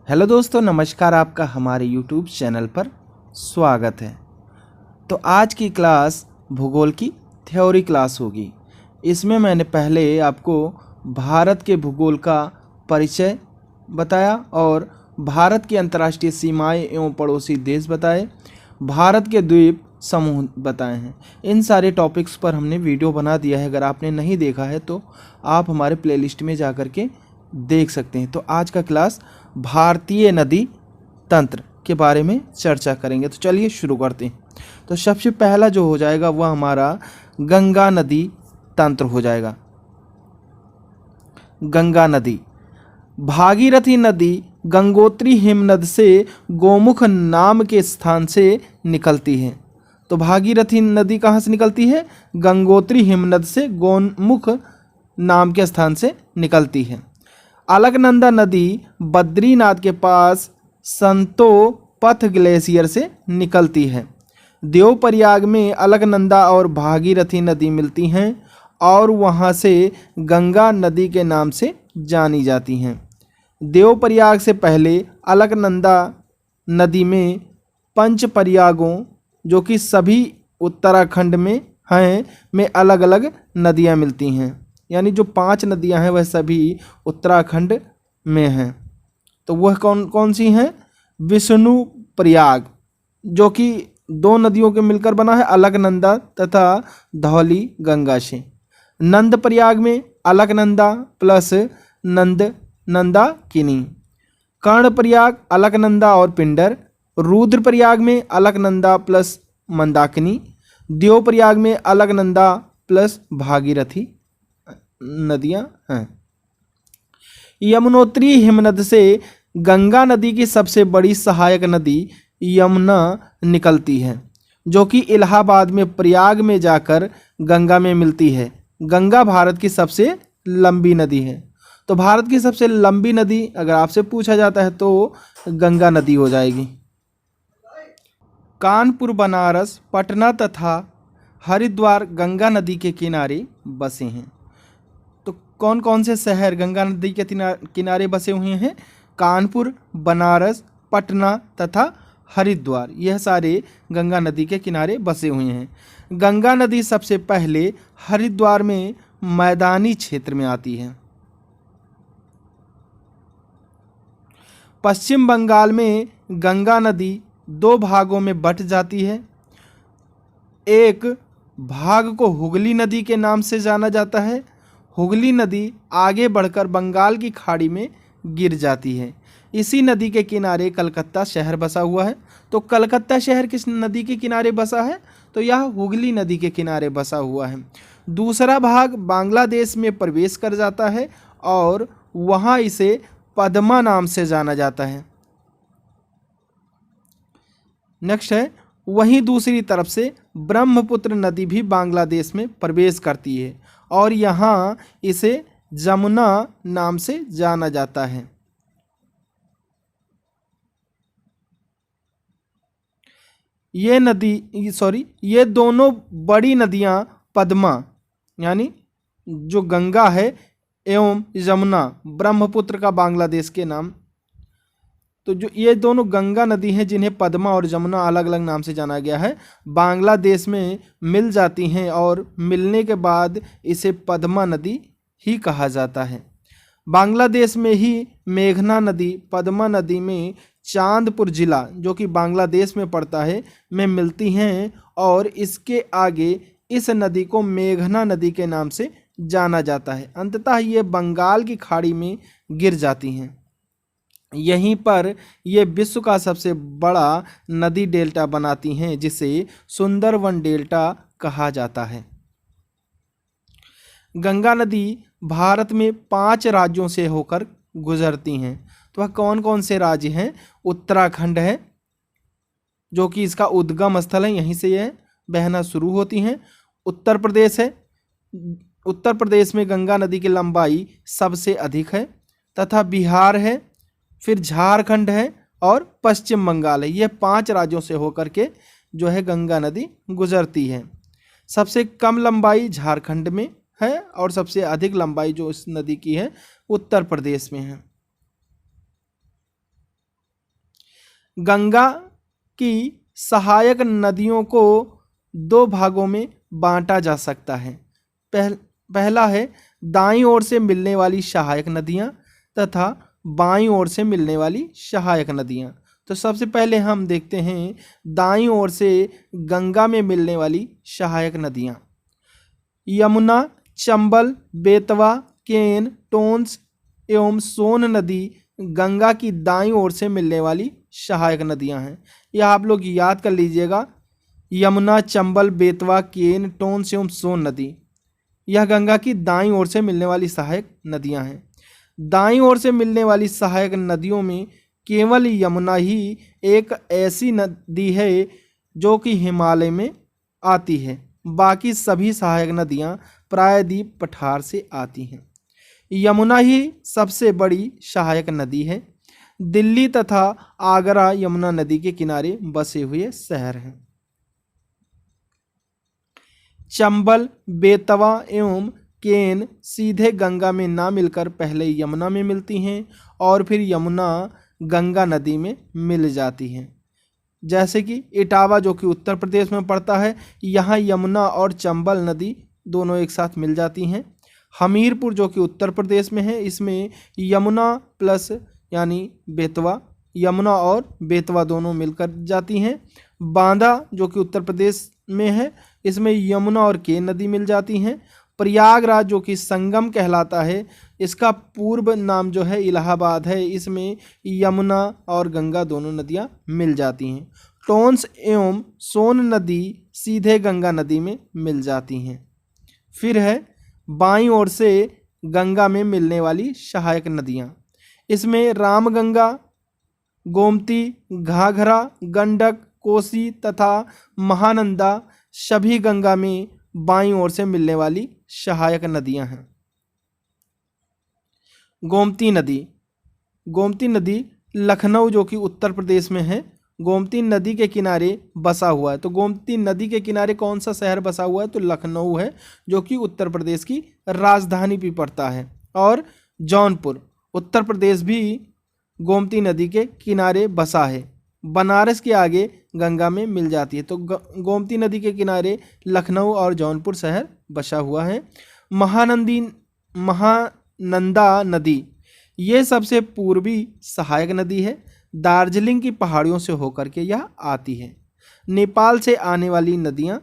Hello दोस्तों, नमस्कार। आपका हमारे YouTube चैनल पर स्वागत है। तो आज की क्लास भूगोल की थ्योरी क्लास होगी। इसमें मैंने पहले आपको भारत के भूगोल का परिचय बताया और भारत की अंतर्राष्ट्रीय सीमाएं एवं पड़ोसी देश बताए, भारत के द्वीप समूह बताए हैं। इन सारे टॉपिक्स पर हमने वीडियो बना दिया है। अगर आपने नहीं देखा है तो आप हमारे प्लेलिस्ट में जा कर के देख सकते हैं। तो आज का क्लास भारतीय नदी तंत्र के बारे में चर्चा करेंगे। तो चलिए शुरू करते हैं। तो सबसे पहला जो हो जाएगा वह हमारा गंगा नदी तंत्र हो जाएगा। गंगा नदी, भागीरथी नदी गंगोत्री हिमनद से गोमुख नाम के स्थान से निकलती है। तो भागीरथी नदी कहाँ से निकलती है? गंगोत्री हिमनद से गोमुख नाम के स्थान से निकलती है। अलकनंदा नदी बद्रीनाथ के पास संतोपथ ग्लेशियर से निकलती है। देवप्रयाग में अलकनंदा और भागीरथी नदी मिलती हैं और वहाँ से गंगा नदी के नाम से जानी जाती हैं। देवप्रयाग से पहले अलकनंदा नदी में पंचप्रयागों, जो कि सभी उत्तराखंड में हैं, में अलग अलग नदियाँ मिलती हैं। यानी जो 5 नदियां हैं वह सभी उत्तराखंड में हैं। तो वह कौन कौन सी हैं? विष्णु प्रयाग, जो कि 2 नदियों के मिलकर बना है, अलकनंदा तथा धौली गंगा से। नंद प्रयाग में अलकनंदा प्लस नंदाकिनी। कर्ण प्रयाग अलकनंदा और पिंडर। रुद्र प्रयाग में अलकनंदा प्लस मंदाकिनी। देव प्रयाग में अलकनंदा प्लस भागीरथी नदियां हैं। यमुनोत्री हिमनद से गंगा नदी की सबसे बड़ी सहायक नदी यमुना निकलती है, जो कि इलाहाबाद में प्रयाग में जाकर गंगा में मिलती है। गंगा भारत की सबसे लंबी नदी है। तो भारत की सबसे लंबी नदी अगर आपसे पूछा जाता है तो गंगा नदी हो जाएगी। कानपुर, बनारस, पटना तथा हरिद्वार गंगा नदी के किनारे बसे हैं। कौन कौन से शहर गंगा नदी के किनारे बसे हुए हैं? कानपुर, बनारस, पटना तथा हरिद्वार, यह सारे गंगा नदी के किनारे बसे हुए हैं। गंगा नदी सबसे पहले हरिद्वार में मैदानी क्षेत्र में आती है। पश्चिम बंगाल में गंगा नदी 2 भागों में बंट जाती है। एक भाग को हुगली नदी के नाम से जाना जाता है। हुगली नदी आगे बढ़कर बंगाल की खाड़ी में गिर जाती है। इसी नदी के किनारे कलकत्ता शहर बसा हुआ है। तो कलकत्ता शहर किस नदी के किनारे बसा है? तो यह हुगली नदी के किनारे बसा हुआ है। दूसरा भाग बांग्लादेश में प्रवेश कर जाता है और वहाँ इसे पद्मा नाम से जाना जाता है। नेक्स्ट है, वहीं दूसरी तरफ से ब्रह्मपुत्र नदी भी बांग्लादेश में प्रवेश करती है और यहाँ इसे जमुना नाम से जाना जाता है। ये दोनों बड़ी नदियाँ पद्मा यानी जो गंगा है एवं यमुना, ब्रह्मपुत्र का बांग्लादेश के नाम। तो जो ये दोनों गंगा नदी हैं जिन्हें पद्मा और यमुना अलग अलग नाम से जाना गया है, बांग्लादेश में मिल जाती हैं और मिलने के बाद इसे पद्मा नदी ही कहा जाता है। बांग्लादेश में ही मेघना नदी पद्मा नदी में चांदपुर जिला, जो कि बांग्लादेश में पड़ता है, में मिलती हैं और इसके आगे इस नदी को मेघना नदी के नाम से जाना जाता है। अंततः ये बंगाल की खाड़ी में गिर जाती हैं। यहीं पर ये विश्व का सबसे बड़ा नदी डेल्टा बनाती हैं, जिसे सुंदरवन डेल्टा कहा जाता है। गंगा नदी भारत में 5 राज्यों से होकर गुजरती हैं। तो वह कौन कौन से राज्य हैं? उत्तराखंड है, जो कि इसका उद्गम स्थल है, यहीं से यह बहना शुरू होती हैं। उत्तर प्रदेश है, उत्तर प्रदेश में गंगा नदी की लंबाई सबसे अधिक है। तथा बिहार है, फिर झारखंड है और पश्चिम बंगाल है। ये 5 राज्यों से होकर के जो है गंगा नदी गुजरती है। सबसे कम लंबाई झारखंड में है और सबसे अधिक लंबाई जो इस नदी की है उत्तर प्रदेश में है। गंगा की सहायक नदियों को दो भागों में बांटा जा सकता है। पहला है दाईं ओर से मिलने वाली सहायक नदियाँ तथा बाईं ओर से मिलने वाली सहायक नदियाँ। तो सबसे पहले हम देखते हैं दाईं ओर से गंगा में मिलने वाली सहायक नदियाँ। यमुना, चंबल, बेतवा, केन, टोंस एवं सोन नदी गंगा की दाईं ओर से मिलने वाली सहायक नदियां हैं। यह आप लोग याद कर लीजिएगा। यमुना, चंबल, बेतवा, केन, टोंस एवं सोन नदी यह गंगा की दाईं ओर से मिलने वाली सहायक नदियां हैं। दाईं ओर से मिलने वाली सहायक नदियों में केवल यमुना ही एक ऐसी नदी है जो कि हिमालय में आती है। बाकी सभी सहायक नदियां प्रायद्वीप पठार से आती हैं। यमुना ही सबसे बड़ी सहायक नदी है। दिल्ली तथा आगरा यमुना नदी के किनारे बसे हुए शहर हैं। चंबल, बेतवा एवं केन सीधे गंगा में ना मिलकर पहले यमुना में मिलती हैं और फिर यमुना गंगा नदी में मिल जाती हैं। जैसे कि इटावा जो कि उत्तर प्रदेश में पड़ता है, यहाँ यमुना और चंबल नदी दोनों एक साथ मिल जाती हैं। हमीरपुर जो कि उत्तर प्रदेश में है, इसमें यमुना प्लस यानी बेतवा, यमुना और बेतवा दोनों मिलकर जाती हैं। बांदा जो कि उत्तर प्रदेश में है, इसमें यमुना और केन नदी मिल जाती हैं। प्रयागराज जो कि संगम कहलाता है, इसका पूर्व नाम जो है इलाहाबाद है, इसमें यमुना और गंगा दोनों नदियां मिल जाती हैं। टोंस एवं सोन नदी सीधे गंगा नदी में मिल जाती हैं। फिर है बाईं ओर से गंगा में मिलने वाली सहायक नदियां। इसमें रामगंगा, गोमती, घाघरा, गंडक, कोसी तथा महानंदा सभी गंगा में बाईं ओर से मिलने वाली सहायक नदियां हैं। गोमती नदी लखनऊ जो कि उत्तर प्रदेश में है, गोमती नदी के किनारे बसा हुआ है। तो गोमती नदी के किनारे कौन सा शहर बसा हुआ है? तो लखनऊ है, जो कि उत्तर प्रदेश की राजधानी भी पड़ता है। और जौनपुर उत्तर प्रदेश भी गोमती नदी के किनारे बसा है। बनारस के आगे गंगा में मिल जाती है। तो गोमती नदी के किनारे लखनऊ और जौनपुर शहर बसा हुआ है। महानंदा नदी ये सबसे पूर्वी सहायक नदी है। दार्जिलिंग की पहाड़ियों से होकर के यह आती है। नेपाल से आने वाली नदियां,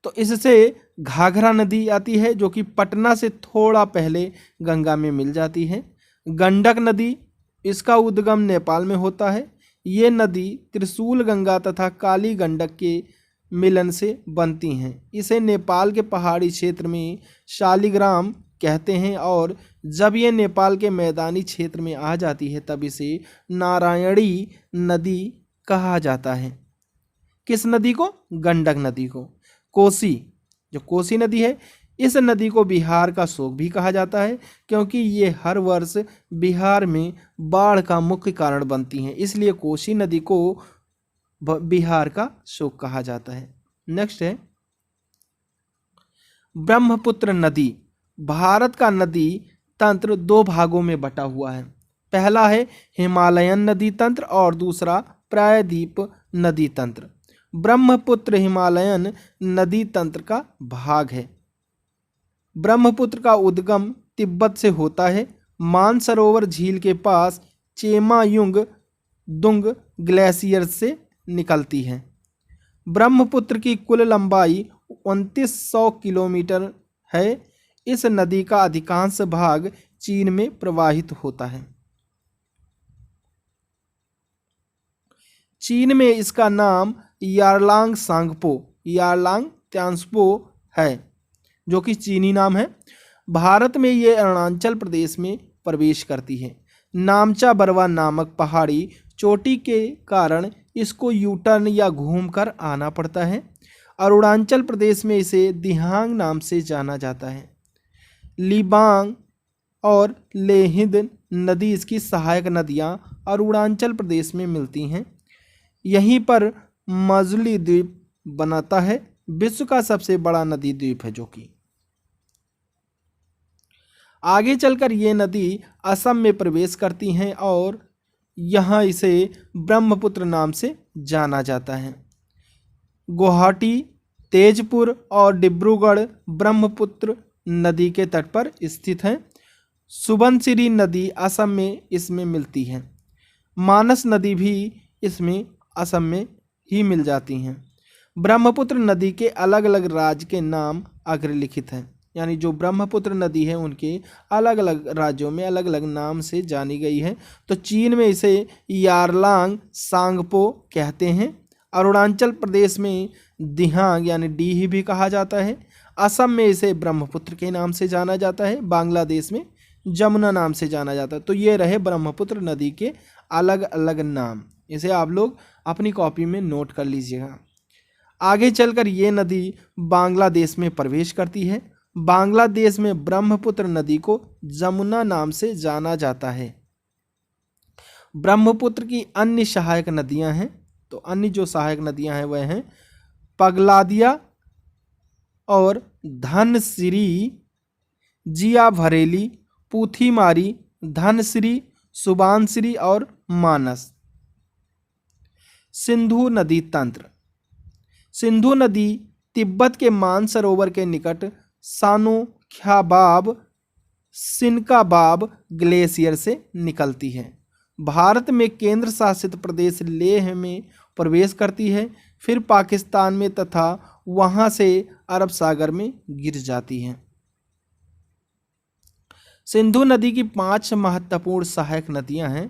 तो इससे घाघरा नदी आती है जो कि पटना से थोड़ा पहले गंगा में मिल जाती है। गंडक नदी, इसका उद्गम नेपाल में होता है। ये नदी त्रिशूल गंगा तथा काली गंडक के मिलन से बनती हैं। इसे नेपाल के पहाड़ी क्षेत्र में शालिग्राम कहते हैं और जब ये नेपाल के मैदानी क्षेत्र में आ जाती है तब इसे नारायणी नदी कहा जाता है। किस नदी को? गंडक नदी को। कोसी, जो कोसी नदी है, इस नदी को बिहार का शोक भी कहा जाता है क्योंकि ये हर वर्ष बिहार में बाढ़ का मुख्य कारण बनती हैं, इसलिए कोसी नदी को बिहार का शोक कहा जाता है। नेक्स्ट है ब्रह्मपुत्र नदी। भारत का नदी तंत्र दो भागों में बटा हुआ है। पहला है हिमालयन नदी तंत्र और दूसरा प्रायद्वीप नदी तंत्र। ब्रह्मपुत्र हिमालयन नदी तंत्र का भाग है। ब्रह्मपुत्र का उद्गम तिब्बत से होता है। मानसरोवर झील के पास चेमायुंग दुंग ग्लेशियर से निकलती है। ब्रह्मपुत्र की कुल लंबाई 2900 किलोमीटर है। इस नदी का अधिकांश भाग चीन में प्रवाहित होता है। चीन में इसका नाम यारलांग त्सांगपो है, जो कि चीनी नाम है। भारत में ये अरुणाचल प्रदेश में प्रवेश करती है। नामचा बरवा नामक पहाड़ी चोटी के कारण इसको यूटर्न या घूमकर आना पड़ता है। अरुणाचल प्रदेश में इसे दिहांग नाम से जाना जाता है। लिबांग और लेहिंद नदी इसकी सहायक नदियाँ अरुणाचल प्रदेश में मिलती हैं। यहीं पर मजुली द्वीप बनाता है, विश्व का सबसे बड़ा नदी द्वीप है। जो कि आगे चलकर ये नदी असम में प्रवेश करती हैं और यहाँ इसे ब्रह्मपुत्र नाम से जाना जाता है। गुवाहाटी, तेजपुर और डिब्रूगढ़ ब्रह्मपुत्र नदी के तट पर स्थित हैं। सुबनसिरी नदी असम में इसमें मिलती है। मानस नदी भी इसमें असम में ही मिल जाती हैं। ब्रह्मपुत्र नदी के अलग अलग राज्य के नाम अग्रलिखित हैं, यानी जो ब्रह्मपुत्र नदी है उनके अलग अलग राज्यों में अलग अलग नाम से जानी गई है। तो चीन में इसे यारलांग सांगपो कहते हैं। अरुणाचल प्रदेश में दिहांग यानी डीही भी कहा जाता है। असम में इसे ब्रह्मपुत्र के नाम से जाना जाता है। बांग्लादेश में जमुना नाम से जाना जाता है। तो ये रहे ब्रह्मपुत्र नदी के अलग अलग नाम, इसे आप लोग अपनी कॉपी में नोट कर लीजिएगा। आगे चलकर ये नदी बांग्लादेश में प्रवेश करती है। बांग्लादेश में ब्रह्मपुत्र नदी को जमुना नाम से जाना जाता है। ब्रह्मपुत्र की अन्य सहायक नदियां हैं, तो अन्य जो सहायक नदियां हैं वह हैं पगलादिया और धनसिरी, जिया भरेली, पूथीमारी, धनसिरी, सुबानसिरी और मानस। सिंधु नदी तंत्र। सिंधु नदी तिब्बत के मानसरोवर के निकट सानोख्याबाब सिनकाबाब ग्लेशियर से निकलती है। भारत में केंद्र शासित प्रदेश लेह में प्रवेश करती है, फिर पाकिस्तान में तथा वहां से अरब सागर में गिर जाती है। सिंधु नदी की 5 महत्वपूर्ण सहायक नदियां हैं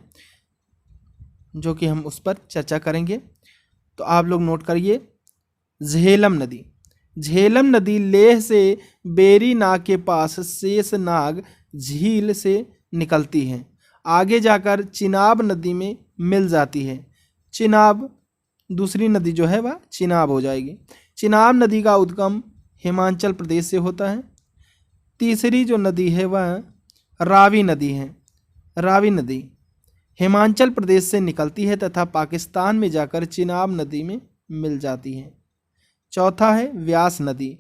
जो कि हम उस पर चर्चा करेंगे, तो आप लोग नोट करिए। झेलम नदी। झेलम नदी लेह से बेरी नाग के पास शेषनाग झील से निकलती है, आगे जाकर चिनाब नदी में मिल जाती है। चिनाब दूसरी नदी जो है वह चिनाब हो जाएगी। चिनाब नदी का उद्गम हिमाचल प्रदेश से होता है। तीसरी जो नदी है वह रावी नदी है। रावी नदी हिमाचल प्रदेश से निकलती है तथा पाकिस्तान में जाकर चिनाब नदी में मिल जाती है। चौथा है व्यास नदी।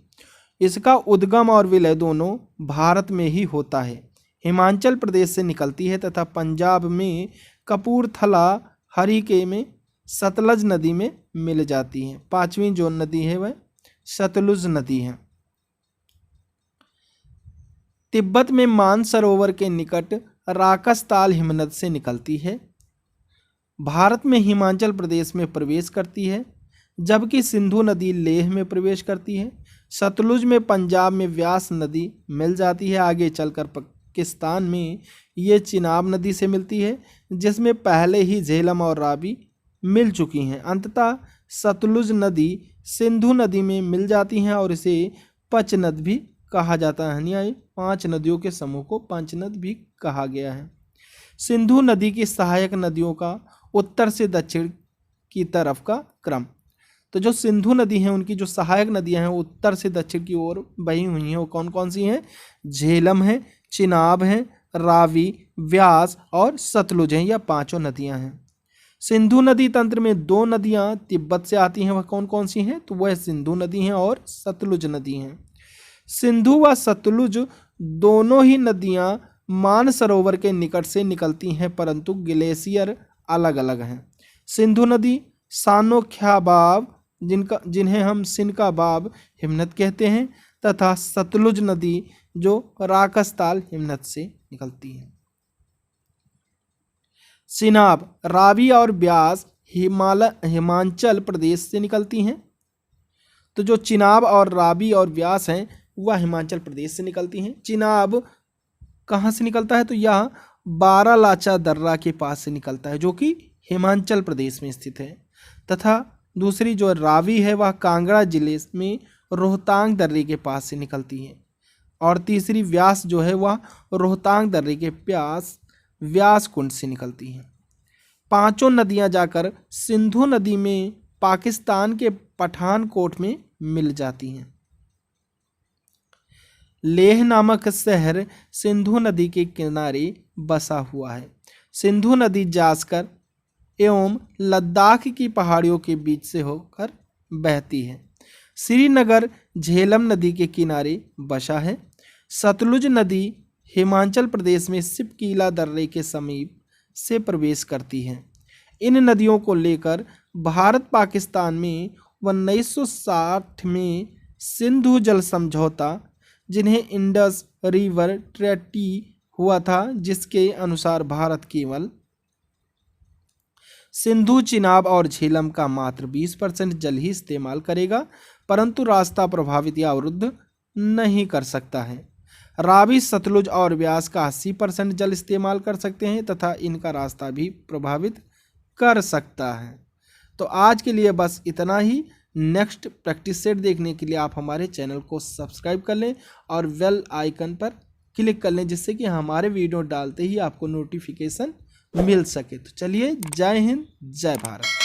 इसका उद्गम और विलय दोनों भारत में ही होता है। हिमाचल प्रदेश से निकलती है तथा पंजाब में कपूरथला हरिके में सतलज नदी में मिल जाती है। पांचवी जो नदी है वह सतलुज नदी है। तिब्बत में मानसरोवर के निकट राकसताल हिमनद से निकलती है। भारत में हिमाचल प्रदेश में प्रवेश करती है, जबकि सिंधु नदी लेह में प्रवेश करती है। सतलुज में पंजाब में व्यास नदी मिल जाती है। आगे चलकर पाकिस्तान में ये चिनाब नदी से मिलती है, जिसमें पहले ही झेलम और रावी मिल चुकी हैं। अंततः सतलुज नदी सिंधु नदी में मिल जाती हैं और इसे पंचनद भी कहा जाता है, यानी 5 नदियों के समूह को पंचनद भी कहा गया है। सिंधु नदी की सहायक नदियों का उत्तर से दक्षिण की तरफ का क्रम। तो जो सिंधु नदी है उनकी जो सहायक नदियां हैं उत्तर से दक्षिण की ओर बही हुई हैं, वो कौन कौन सी हैं? झेलम है, चिनाब है, रावी, व्यास और सतलुज हैं। यह 5 नदियां हैं। सिंधु नदी तंत्र में 2 नदियां तिब्बत से आती हैं, वह कौन कौन सी हैं? तो वह सिंधु नदी हैं और सतलुज नदी हैं। सिंधु व सतलुज दोनों ही नदियां मानसरोवर के निकट से निकलती हैं, परंतु ग्लेशियर अलग अलग हैं। सिंधु नदी सानोख्याबाब जिन्हें हम सिनकाबाब हिमनद कहते हैं, तथा सतलुज नदी जो राकसताल हिमनद से निकलती है। चिनाब, रावी और व्यास हिमाचल प्रदेश से निकलती हैं। तो जो चिनाब और रावी और व्यास हैं वह हिमाचल प्रदेश से निकलती हैं। चिनाब कहाँ से निकलता है? तो यह बारालाचा दर्रा के पास से निकलता है, जो कि हिमाचल प्रदेश में स्थित है। तथा दूसरी जो रावी है वह कांगड़ा जिले में रोहतांग दर्रे के पास से निकलती है। और तीसरी व्यास जो है वह रोहतांग दर्रे के पास व्यास कुंड से निकलती हैं। 5 नदियां जाकर सिंधु नदी में पाकिस्तान के पठानकोट में मिल जाती हैं। लेह नामक शहर सिंधु नदी के किनारे बसा हुआ है। सिंधु नदी जास्कर एवं लद्दाख की पहाड़ियों के बीच से होकर बहती है। श्रीनगर झेलम नदी के किनारे बसा है। सतलुज नदी हिमाचल प्रदेश में सिपकीला दर्रे के समीप से प्रवेश करती हैं। इन नदियों को लेकर भारत पाकिस्तान में 1960 में सिंधु जल समझौता, जिन्हें इंडस रिवर ट्रेटी हुआ था, जिसके अनुसार भारत केवल सिंधु, चिनाब और झेलम का मात्र 20% जल ही इस्तेमाल करेगा, परंतु रास्ता प्रभावित या अवरुद्ध नहीं कर सकता है। रावी, सतलुज और व्यास का 80% जल इस्तेमाल कर सकते हैं तथा इनका रास्ता भी प्रभावित कर सकता है। तो आज के लिए बस इतना ही। नेक्स्ट प्रैक्टिस सेट देखने के लिए आप हमारे चैनल को सब्सक्राइब कर लें और बेल आइकन पर क्लिक कर लें, जिससे कि हमारे वीडियो डालते ही आपको नोटिफिकेशन मिल सके। तो चलिए, जय हिंद, जय भारत।